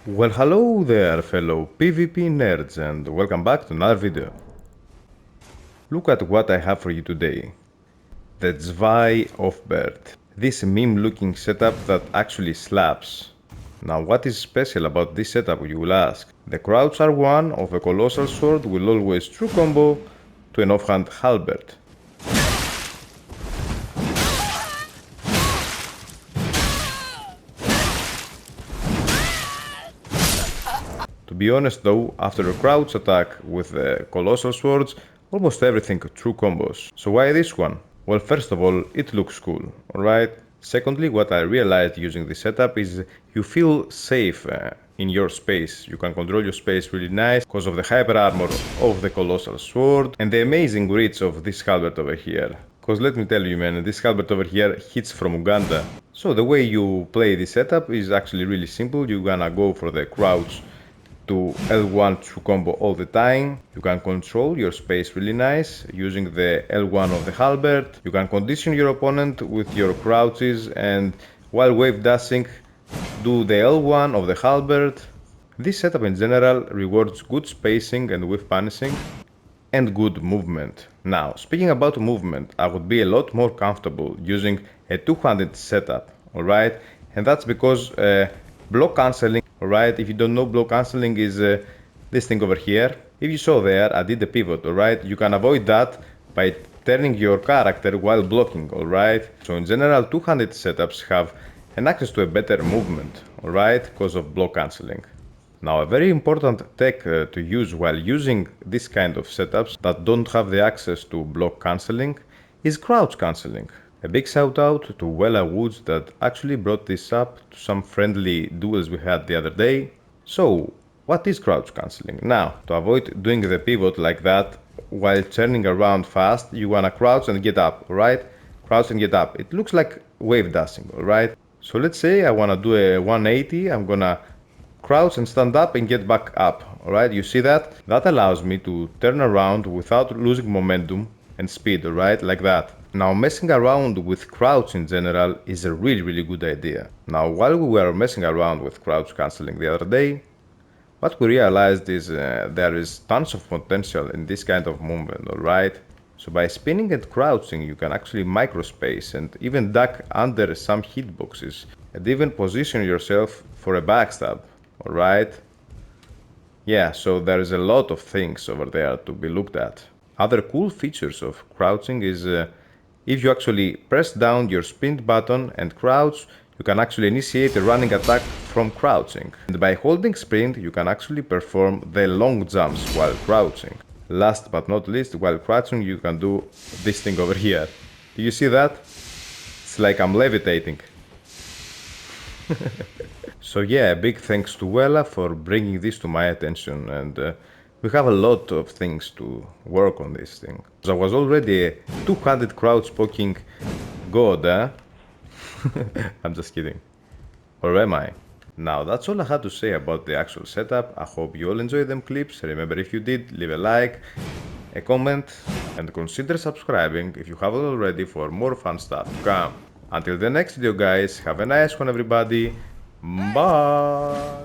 Well, hello there, fellow PvP nerds, and welcome back to another video. Look at what I have for you today. The Zwei Off-Berd. This meme-looking setup that actually slaps. Now, what is special about this setup, you will ask? The crouch R1 of a colossal sword will always true combo to an offhand halberd. To be honest though, after a crouch attack with the colossal swords, almost everything true combos. So why this one? Well, first of all, it looks cool, alright? Secondly, what I realized using this setup is you feel safe in your space. You can control your space really nice because of the hyper armor of the colossal sword and the amazing reach of this halberd over here. Because let me tell you, man, this halberd over here hits from Uganda. So the way you play this setup is actually really simple. You're gonna go for the crouch to L1 true combo all the time. You can control your space really nice using the L1 of the halberd. You can condition your opponent with your crouches and while wave dashing do the L1 of the halberd. This setup in general rewards good spacing and whiff punishing and good movement. Now, speaking about movement, I would be a lot more comfortable using a two-handed setup, alright? And that's because block cancelling, alright? If you don't know, block cancelling is this thing over here. If you saw there, I did the pivot, alright? You can avoid that by turning your character while blocking, alright? So in general, two-handed setups have an access to a better movement, alright? Because of block cancelling. Now, a very important tech to use while using this kind of setups that don't have the access to block cancelling is crouch cancelling. A big shout out to Wella Woods that actually brought this up to some friendly duels we had the other day. So, what is crouch cancelling? Now, to avoid doing the pivot like that while turning around fast, you wanna crouch and get up, alright? Crouch and get up. It looks like wave dashing, alright? So let's say I wanna do a 180, I'm gonna crouch and stand up and get back up, alright? You see that? That allows me to turn around without losing momentum and speed, alright? Like that. Now, messing around with crouch in general is a really good idea. Now, while we were messing around with crouch cancelling the other day, what we realized is there is tons of potential in this kind of movement, alright? So by spinning and crouching, you can actually microspace and even duck under some hitboxes and even position yourself for a backstab, alright? Yeah, so there is a lot of things over there to be looked at. Other cool features of crouching is if you actually press down your spin button and crouch, you can actually initiate a running attack from crouching. And by holding sprint, you can actually perform the long jumps while crouching. Last but not least, while crouching, you can do this thing over here. Do you see that? It's like I'm levitating. So yeah, big thanks to Wella for bringing this to my attention, and we have a lot of things to work on this thing. I was already a two-handed crouch poking god, eh? I'm just kidding. Or am I? Now, that's all I had to say about the actual setup. I hope you all enjoyed them clips. Remember, if you did, leave a like, a comment, and consider subscribing if you haven't already for more fun stuff to come. Until the next video, guys, have a nice one, everybody. Bye!